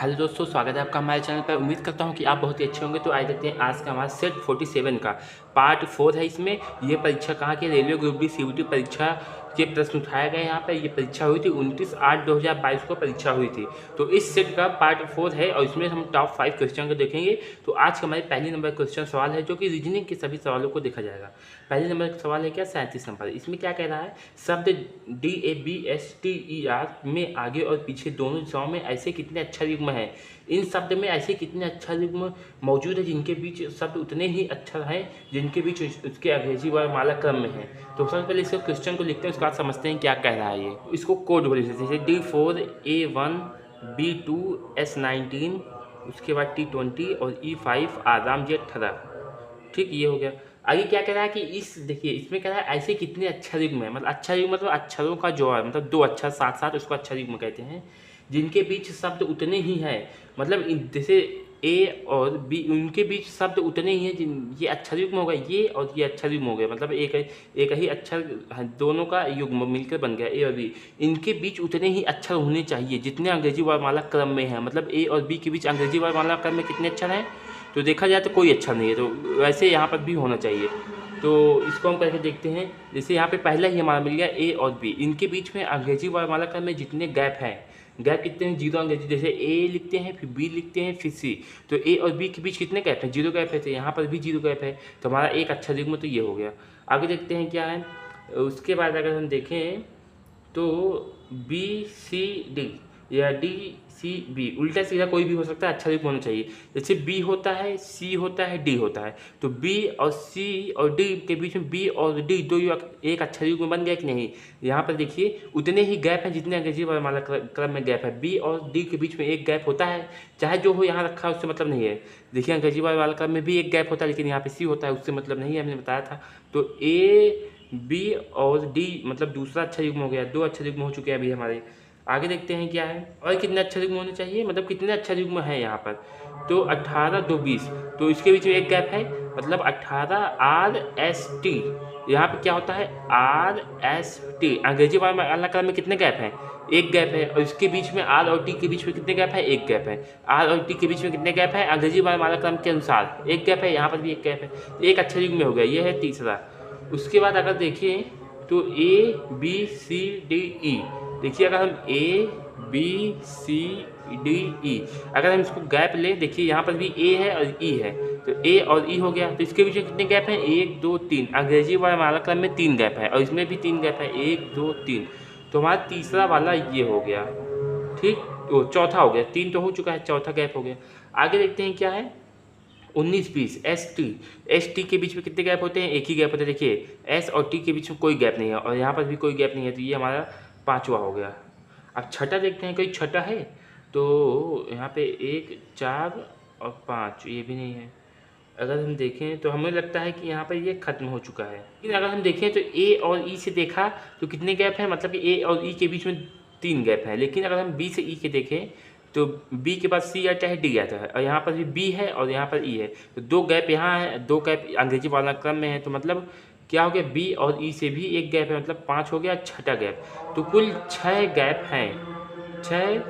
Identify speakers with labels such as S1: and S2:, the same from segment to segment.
S1: Hello दोस्तों, स्वागत है आपका हमारे चैनल पर। उम्मीद करता हूं कि आप बहुत ही अच्छे होंगे। तो आइए देखते हैं आज का हमारा सेट 47 का पार्ट 4 है। इसमें ये परीक्षा कहाँ की, रेलवे ग्रुप डी सीयूटी परीक्षा के प्रश्न उठाया गया। यहाँ पर ये परीक्षा हुई थी 29/8/2022 को परीक्षा हुई थी। तो इस सेट का पार्ट 4 है और इसमें हम टॉप 5 क्वेश्चन को देखेंगे। तो आज का हमारे पहले नंबर क्वेश्चन सवाल है जो कि रीजनिंग के सभी सवालों को देखा जाएगा। पहले नंबर का सवाल है क्या, 37 नंबर। इसमें क्या कह रहा है, शब्द DABSTER में आगे और पीछे दोनों दिशाओं में ऐसे कितने अक्षर युग्म हैं। इन शब्द में ऐसे कितने अक्षर युग्म मौजूद है जिनके बीच शब्द उतने ही अक्षर हैं जिनके बीच उसके अंग्रेजी वर्णमाला क्रम में है। तो सबसे पहले इसको क्वेश्चन को लिखते हैं, उसके बाद समझते हैं क्या कह रहा है ये। इसको कोड बोले जैसे D4 A1 B2 S19, उसके बाद T20 और E5 आराम जी 18। ठीक, ये हो गया। आगे क्या कह रहा है कि इस देखिए इसमें कह रहा है ऐसे कितने अक्षर युग्म है। मतलब अक्षर युग्म मतलब अक्षरों का जोड़, मतलब दो अक्षर साथ साथ उसको अक्षर युग्म कहते हैं जिनके बीच शब्द उतने ही हैं। मतलब जैसे ए और बी उनके बीच शब्द उतने ही हैं जिन ये अक्षर युग्म हो गया, ये और ये अक्षर युग्म हो गया। मतलब एक ही अक्षर दोनों का युग्म मिलकर बन गया ए और बी। इनके बीच उतने ही अक्षर होने चाहिए जितने अंग्रेजी वर्णमाला क्रम में है। मतलब ए और बी के बीच अंग्रेजी वर्णमाला क्रम में कितने अक्षर हैं, तो देखा जाए तो कोई अच्छा नहीं है। तो वैसे यहाँ पर भी होना चाहिए। तो इसको हम करके देखते हैं। जैसे यहाँ पे पहला ही हमारा मिल गया ए और बी, इनके बीच में अंग्रेजी वर्णमाला क्रम में जितने गैप हैं, गैप कितने हैं, जीरो अंग्रेजी। जैसे ए लिखते हैं फिर बी लिखते हैं फिर सी, तो ए और बी के बीच कितने गैप हैं, जीरो गैप है। तो यहाँ पर भी जीरो गैप है, तो हमारा एक अच्छा युग्म तो ये हो गया। आगे देखते हैं क्या है। उसके बाद अगर हम देखें तो BCD या DCB उल्टा सीधा कोई भी हो सकता है, अच्छा युग्म होना चाहिए। जैसे B होता है, C होता है, D होता है, तो B और C और D के बीच में B और D दो एक अच्छा युग्म बन गया कि नहीं। यहाँ पर देखिए उतने ही गैप हैं जितने अंग्रेजी वर्णमाला क्रम में गैप है। B और D के बीच में एक गैप होता है, चाहे जो हो यहाँ रखा है उससे मतलब नहीं है। देखिए अंग्रेजी वर्णमाला क्रम में भी एक गैप होता है, लेकिन यहाँ पे C होता है, उससे मतलब नहीं है, हमने बताया था। तो A B और D मतलब दूसरा अक्षर युग्म हो गया, दो अक्षर युग्म हो चुके हैं अभी हमारे। आगे देखते हैं क्या है, और कितने अक्षर युग्म होने चाहिए, मतलब कितने अक्षर युग्म है यहाँ पर। तो 18 2 20, तो इसके बीच में एक गैप है, मतलब 18 RST। यहाँ पे क्या होता है RST। अंग्रेजी वाला क्रम में कितने गैप हैं, एक गैप है। और इसके बीच में R और T के बीच में कितने गैप है, एक गैप है। R और T के बीच में कितने गैप है, अंग्रेजी वाला क्रम के अनुसार एक गैप है, यहाँ पर भी एक गैप है। एक अक्षर युग्म में हो गया, ये है तीसरा। उसके बाद अगर देखें तो ABCDE, देखिए अगर हम ABCDE अगर हम इसको गैप लें, देखिए यहाँ पर भी A है और E है, तो A और E हो गया। तो इसके बीच में कितने गैप हैं, 1 2 3। अंग्रेजी वर्णमाला क्रम में 3 गैप है और इसमें भी 3 गैप है, 1 2 3। तो हमारा तीसरा वाला ये हो गया। ठीक, तो चौथा हो गया, 3 तो हो चुका है, चौथा गैप हो गया। आगे देखते हैं क्या है, 19 20 ST के बीच में कितने गैप होते हैं, एक ही गैप होता है। देखिए S और T के बीच में कोई गैप नहीं है और यहाँ पर भी कोई गैप नहीं है, तो ये हमारा पांचवा हो गया। अब छठा देखते हैं, कोई छठा है तो यहाँ पे 1 4 और 5, ये भी नहीं है। अगर हम देखें तो हमें लगता है कि यहाँ पर ये खत्म हो चुका है। लेकिन अगर हम देखें तो A और E से देखा तो कितने गैप हैं, मतलब कि A और E के बीच में 3 गैप है। लेकिन अगर हम B से E के देखें तो B के बाद C आता है, D आता है, और यहाँ पर भी B है और यहाँ पर E है, तो 2 गैप यहाँ है, 2 गैप अंग्रेजी वाला क्रम में है। तो मतलब क्या हो गया, B और E से भी एक गैप है, मतलब 5 हो गया, छठा गैप। तो कुल 6 गैप हैं, 6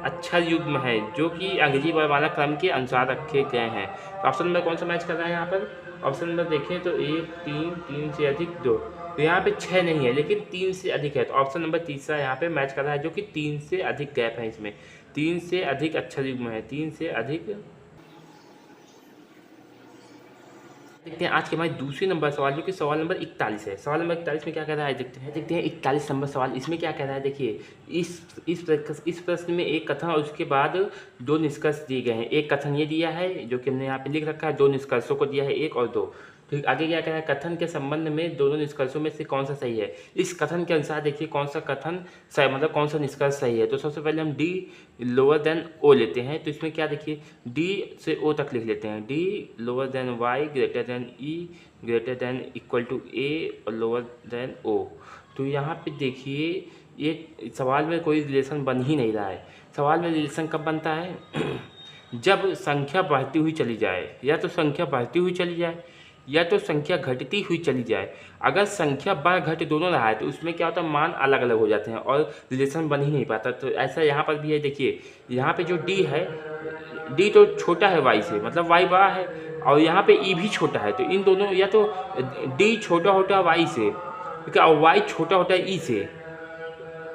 S1: अक्षर युग्म है जो कि अंग्रेजी वर्णमाला क्रम के अनुसार रखे गए हैं। तो ऑप्शन नंबर कौन सा मैच कर रहा है यहाँ पर, ऑप्शन नंबर देखें तो 1 3 3 से अधिक 2, तो यहाँ पे 6 नहीं है लेकिन 3 से अधिक है। तो ऑप्शन नंबर तीसरा यहाँ पे मैच कर रहा है, जो कि 3 से अधिक गैप है, इसमें 3 से अधिक अक्षर युग्म है, 3 से अधिक। देखते हैं आज के हमारे दूसरे नंबर सवाल, जो कि सवाल नंबर 41 है। सवाल नंबर 41 में क्या कह रहा है, देखते हैं 41 नंबर सवाल। इसमें क्या कह रहा है, देखिए इस प्रश्न में एक कथन और उसके बाद 2 निष्कर्ष दिए गए हैं। एक कथन ये दिया है जो कि हमने यहाँ पे लिख रखा है, 2 निष्कर्षों को दिया है, 1 और 2। ठीक, आगे क्या कह रहा है, कथन के संबंध में दोनों निष्कर्षों में से कौन सा सही है। इस कथन के अनुसार देखिए कौन सा कथन सही, मतलब कौन सा निष्कर्ष सही है। तो सबसे पहले हम D लोअर देन O लेते हैं। तो इसमें क्या देखिए D से O तक लिख लेते हैं, D lower than Y greater than E greater than equal to A और लोअर देन O। तो यहाँ पे देखिए ये सवाल में कोई रिलेशन बन ही नहीं रहा है। सवाल में रिलेशन कब बनता है जब संख्या बढ़ती हुई चली जाए, या तो संख्या बढ़ती हुई चली जाए या तो संख्या घटती हुई चली जाए। अगर संख्या बढ़ घट दोनों रहा है तो उसमें क्या होता है, मान अलग अलग हो जाते हैं और रिलेशन बन ही नहीं पाता। तो ऐसा यहाँ पर भी है। देखिए यहाँ पे जो डी है, डी तो छोटा है वाई से, मतलब वाई बड़ा है, और यहाँ पे ई भी छोटा है। तो इन दोनों, या तो डी छोटा होता है वाई से, ठीक है, और वाई छोटा होता है ई से,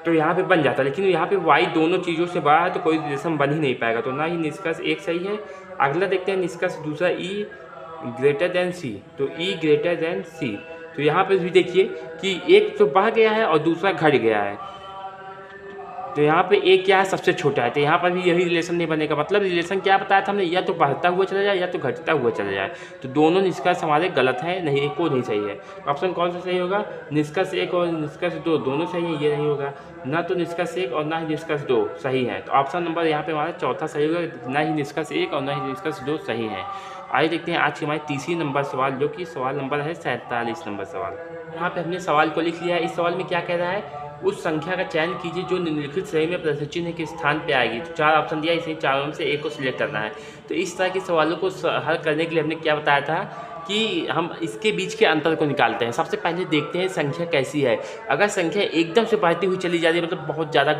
S1: तो यहाँ पे बन जाता है। लेकिन यहाँ पे y दोनों चीज़ों से बड़ा है तो कोई रिलेशन बन ही नहीं पाएगा। तो ना ही निष्कर्ष एक सही है। अगला देखते हैं निष्कर्ष दूसरा, ई ग्रेटर देन सी। तो ई ग्रेटर देन सी, तो यहाँ पे भी देखिए कि एक तो बढ़ गया है और दूसरा घट गया है। तो यहाँ पे एक क्या है, सबसे छोटा है, तो यहाँ पर भी यही रिलेशन नहीं बनेगा। मतलब रिलेशन क्या बताया था हमने, या तो बढ़ता हुआ चला जाए या तो घटता हुआ चला जाए। तो दोनों निष्कर्ष हमारे गलत हैं, नहीं, एक को नहीं सही है। ऑप्शन कौन सा सही होगा, निष्कर्ष एक और निष्कर्ष दो दोनों सही है, ये नहीं होगा। ना तो निष्कर्ष एक और ना ही निष्कर्ष दो सही है। तो ऑप्शन नंबर यहाँ पे हमारा चौथा सही होगा, ना ही निष्कर्ष एक और ना ही निष्कर्ष दो सही है। आइए देखते हैं आज की हमारी तीसरी नंबर सवाल, जो कि सवाल नंबर है 47 नंबर सवाल। यहाँ पे हमने सवाल को लिख लिया है। इस सवाल में क्या कह रहा है, उस संख्या का चयन कीजिए जो निम्नलिखित श्रेणी में प्रदर्शित चिन्ह के स्थान पे आएगी। तो 4 ऑप्शन दिया, इसे चारों में से एक को सिलेक्ट करना है। तो इस तरह के सवालों को हल करने के लिए हमने क्या बताया था कि हम इसके बीच के अंतर को निकालते हैं। सबसे पहले देखते हैं संख्या कैसी है। अगर संख्या एकदम से बढ़ती हुई चली जा रही है, मतलब बहुत ज़्यादा,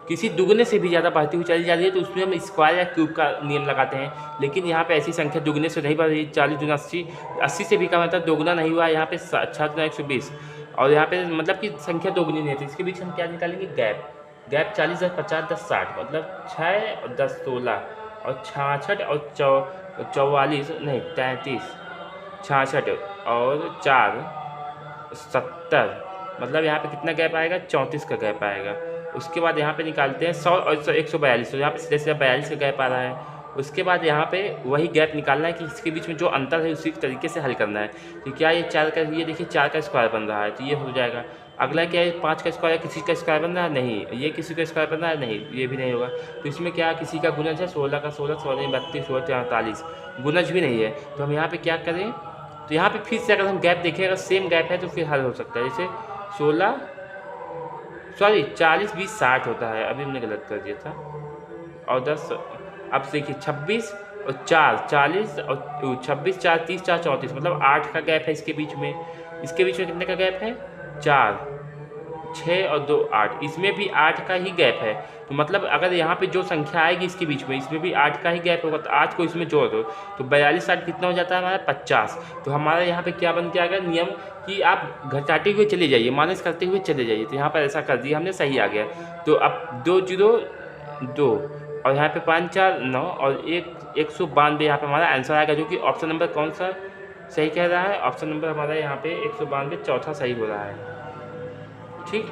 S1: किसी दुगने से भी ज़्यादा बढ़ती हुई चली जा रही है, तो उसमें हम स्क्वायर या क्यूब का नियम लगाते हैं। लेकिन यहाँ पे ऐसी संख्या दुगने से नहीं बढ़ रही। 40 दूना 80, 80 से भी कम है, दोगुना नहीं हुआ। यहाँ पे 6 दूना 120, और यहाँ पे मतलब कि संख्या दोगुनी नहीं है। तो इसके बीच हम क्या निकालेंगे, गैप 40 10 50 10 60, मतलब 6 और 10 16 और 66 और 44 नहीं 33, 66 और 4 70, मतलब यहाँ पे कितना गैप आएगा, 34 का गैप आएगा। उसके बाद यहाँ पे निकालते हैं 100 और 142, तो यहाँ पे सीधे सीधे 42 का गैप आ रहा है। उसके बाद यहाँ पे वही गैप निकालना है कि इसके बीच में जो अंतर है उसी तरीके से हल करना है। तो क्या ये 4 का, ये देखिए 4 का स्क्वायर बन रहा है, तो ये हो जाएगा। अगला क्या है, 5 का स्क्वायर, किसी का स्क्वायर बन रहा है, नहीं। ये किसी का स्क्वायर बन रहा है, नहीं, ये भी नहीं होगा। तो इसमें क्या, किसी का गुणज है, 16 का 16, 16 32, 16 43, गुणज भी नहीं है। तो हम यहाँ पे क्या करें, तो यहाँ पे फिर से अगर हम गैप देखें, अगर सेम गैप है तो फिर हल हो सकता है। जैसे 40 20 60 होता है, अभी हमने गलत कर दिया था, और 10, अब देखिए 26 और 4 40 और 26 4 30 4 34, मतलब 8 का गैप है इसके बीच में। इसके बीच में कितने का गैप है, 4 6 और 2 8, इसमें भी 8 का ही गैप है। तो मतलब अगर यहाँ पे जो संख्या आएगी इसके बीच में, इसमें भी 8 का ही गैप होगा। तो 8 को इसमें जोड़ दो तो 42 8 कितना हो जाता है हमारा, 50। तो हमारा यहाँ पे क्या बन के आ गया नियम कि आप घटाते हुए चले जाइए, माइनस करते हुए चले जाइए। तो यहाँ पर ऐसा कर दिया हमने, सही आ गया। तो अब 2 0 2 और यहाँ पे 5 4 9 और 192 यहाँ पे हमारा आंसर आएगा, जो कि ऑप्शन नंबर कौन सा सही कह रहा है, ऑप्शन नंबर हमारा यहाँ पे 192 चौथा सही हो रहा है। ठीक,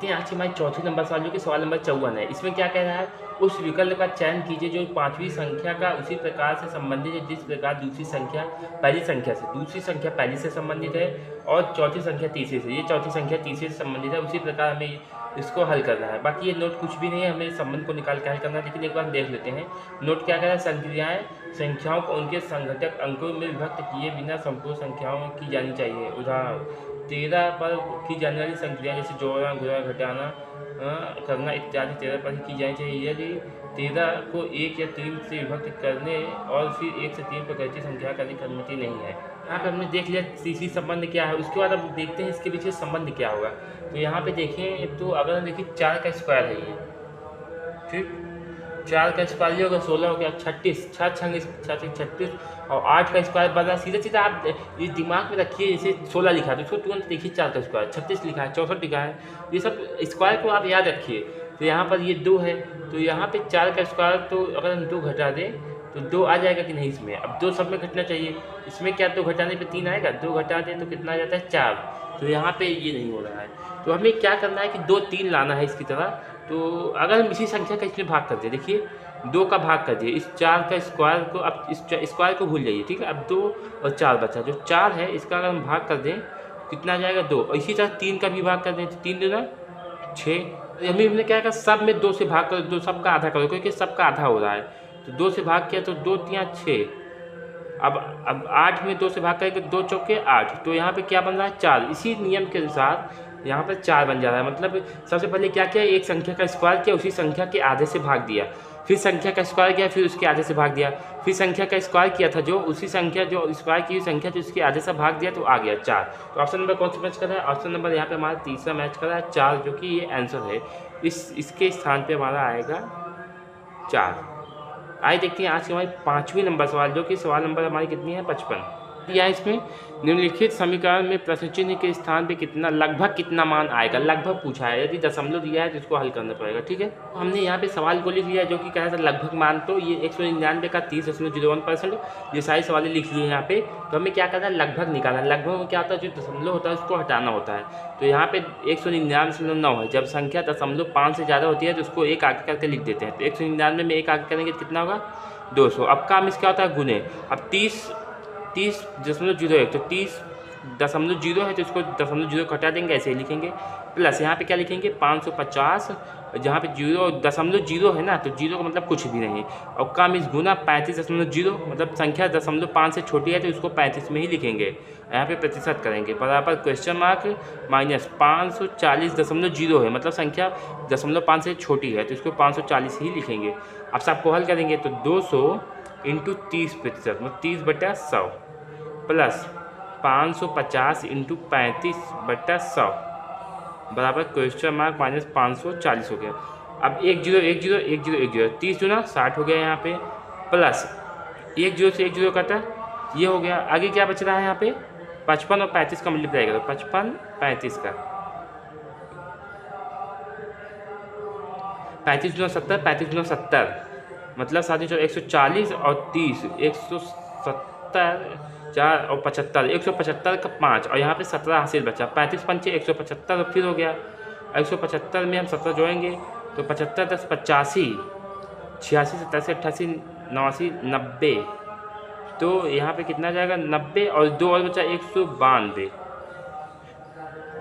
S1: आज की हमारी चौथी नंबर सवाल, जो कि सवाल नंबर 54 है। इसमें क्या कह रहा है, उस विकल्प का चयन कीजिए जो 5वीं संख्या का उसी प्रकार से संबंधित है जिस प्रकार दूसरी संख्या पहली संख्या से, दूसरी संख्या पहली से संबंधित है और चौथी संख्या तीसरी से, ये चौथी संख्या तीसरी से संबंधित है। उसी प्रकार हमें इसको हल करना है। बाकी ये नोट कुछ भी नहीं है, हमें इस संबंध को निकाल के हल करना है। लेकिन एक बार देख लेते हैं नोट क्या कह रहा है, संक्रियाएँ संख्याओं को उनके संघटक अंकों में विभक्त किए बिना संपूर्ण संख्याओं की जानी चाहिए। उदाहरण 13 पर की जाने वाली संक्रिया जैसे जोड़ना गुणा घटाना करना इत्यादि 13 पर ही की जानी चाहिए। यदि 13 को 1 या 3 से विभक्त करने और फिर 1 से 3 पर घटती संख्या करने की अनुमति नहीं है। यहाँ पे हमने देख लिया तीसरी संबंध क्या है। उसके बाद अब देखते हैं इसके पीछे संबंध क्या होगा। तो यहाँ पे देखें तो अगर हम देखिए 4 का स्क्वायर है ये, ठीक, 4 का स्क्वायर ये होगा 16 हो गया, 36 6 छंग 36 और 8 का स्क्वायर बना। सीधा सीधा आप ये दिमाग में रखिए, जैसे 16 लिखा है तो उसको तुरंत देखिए 4 का स्क्वायर, 36 लिखा है, 64 लिखा है, ये सब स्क्वायर को आप याद रखिए। तो यहाँ पर ये 2 है, तो यहाँ पे 4 का स्क्वायर, तो अगर हम 2 घटा दें तो 2 आ जाएगा कि नहीं इसमें। अब 2 सब में घटना चाहिए, इसमें क्या 2 घटाने पे 3 आएगा, 2 घटा दें तो कितना आ जाता है 4। तो यहाँ पे ये नहीं हो रहा है। तो हमें क्या करना है कि 2 3 लाना है इसकी तरह। तो अगर हम इसी संख्या का इसमें भाग करते हैं, देखिए 2 का भाग कर दिए, इस 4 का स्क्वायर को, अब इस स्क्वायर को भूल जाइए, ठीक है। अब 2 और 4 बचा, जो 4 है इसका अगर हम भाग कर दें कितना आ जाएगा 2, और इसी तरह 3 का भी भाग कर दें तो 3 दूना 6। हमने क्या कहा, सब में 2 से भाग करो, 2 सबका आधा करो, क्योंकि सबका आधा हो रहा है। तो 2 से भाग किया तो 2 3 6, अब 8 में 2 से भाग करेंगे 2 चौके 8, तो यहाँ पे क्या बन रहा है 4। इसी नियम के अनुसार यहाँ पर 4 बन जा रहा है। मतलब सबसे पहले क्या किया, एक संख्या का स्क्वायर किया, उसी संख्या के आधे से भाग दिया। फिर संख्या का स्क्वायर किया, फिर उसके आधे से भाग दिया, फिर संख्या का स्क्वायर किया था जो उसी संख्या जो स्क्वायर की संख्या जो उसके आधे से भाग दिया तो आ गया 4। तो ऑप्शन नंबर कौन सा मैच कर रहा है? ऑप्शन नंबर यहाँ पे हमारा तीसरा मैच कर रहा है 4, जो कि ये आंसर है। इसके स्थान पे हमारा आएगा 4। आइए देखते हैं आज के हमारे 5वें नंबर सवाल, जो कि सवाल नंबर हमारी कितनी है? 55। या इसमें निम्नलिखित समीकरण में प्रश्न चिन्ह के स्थान पे कितना लगभग कितना मान आएगा, लगभग पूछा है। यदि दशमलव दिया है तो इसको हल करना पड़ेगा, ठीक है। हमने यहाँ पे सवाल को लिख लिया जो कि कह रहा था लगभग मान, तो ये 199 का 30.01%, ये सारी सवाल लिख लिए यहाँ पे। तो हमें क्या करना है? लगभग निकालना है। लगभग में क्या होता है? जो दशमलव होता है उसको हटाना होता है। तो यहाँ पे 199.9 है। जब संख्या 0.5 से ज़्यादा होती है तो उसको एक आगे करके लिख देते हैं। तो 199 में एक आगे करेंगे तो कितना होगा? 200। अब काम इसका होता है गुने। अब 30.01, तो 30.0 है तो इसको 0.0 घटा देंगे, ऐसे ही लिखेंगे। प्लस यहाँ पे क्या लिखेंगे? 550, जहाँ पे 0.0 है ना, तो 0 का मतलब कुछ भी नहीं। और काम इस गुना 35.0, मतलब संख्या 0.5 से छोटी है तो इसको 35 में ही लिखेंगे। यहाँ पे प्रतिशत करेंगे, बराबर क्वेश्चन मार्क माइनस 540.0 है, मतलब संख्या 0.5 से छोटी है तो इसको 540 ही लिखेंगे। अब सबको हल करेंगे तो 200 इंटू 30%, मतलब 30/100, प्लस 550 इंटू 35/100, बराबर क्वेश्चन मार्क माइनस 540 हो गया। अब 1 0 1 0 1 0 1 0, 30 गुना 60 हो गया यहाँ पे, प्लस 1 0 से 1 0 कटा, ये हो गया। आगे क्या बच रहा है यहाँ पे? 55 और 35 का मल्टीप्लाई करो, 55 35 का, 35 गुना 70, 35 गुना 70, मतलब 7 140 और 30, 170, 4 और 75, 175 का 5, और यहाँ पे 17 हासिल बचा। 35 पंचे 175 फिर हो गया। 175 में हम 17 जोड़ेंगे तो 75 10 85, 86 87 88 89 90, तो यहाँ पे कितना जाएगा? 90, और 2 और बचा 192,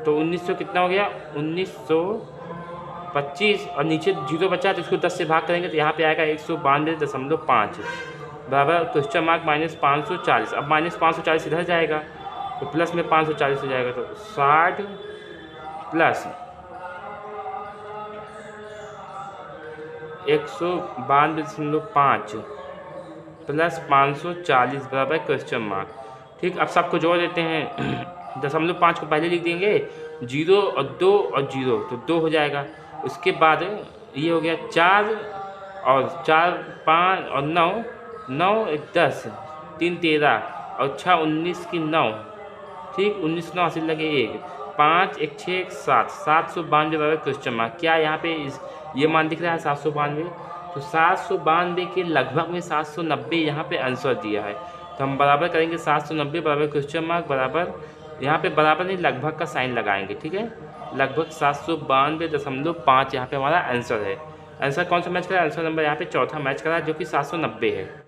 S1: तो 1900 कितना हो गया? 1925, और नीचे 0 बचा तो इसको 10 से भाग करेंगे तो यहाँ पे आएगा 192.5, बराबर क्वेश्चन मार्क माइनस 540। अब माइनस 540 इधर जाएगा तो प्लस में 540 हो जाएगा, तो 60 प्लस 192.5 प्लस 540 बराबर क्वेश्चन मार्क। ठीक, अब सबको जोड़ देते हैं। 0.5 को पहले लिख देंगे, 0 और 2 और 0, तो 2 हो जाएगा। उसके बाद ये हो गया 4 और 4 5 और 9, 9 1 10, 3 13 और 6 19 की 9, ठीक, 19 9 हासिल लगे 1, 5 1 6 1 7, 792 बराबर क्वेश्चन मार्क। क्या यहाँ पे ये मान दिख रहा है 792? तो 792 के लगभग में 790 यहाँ पे आंसर दिया है, तो हम बराबर करेंगे 790 बराबर क्वेश्चन मार्क, बराबर यहाँ पे बराबर नहीं लगभग का साइन लगाएंगे, ठीक है। लगभग 792.5 यहाँ पे हमारा आंसर है। आंसर कौन सा मैच करा है? आंसर नंबर यहाँ पे चौथा मैच करा है जो कि 790 है।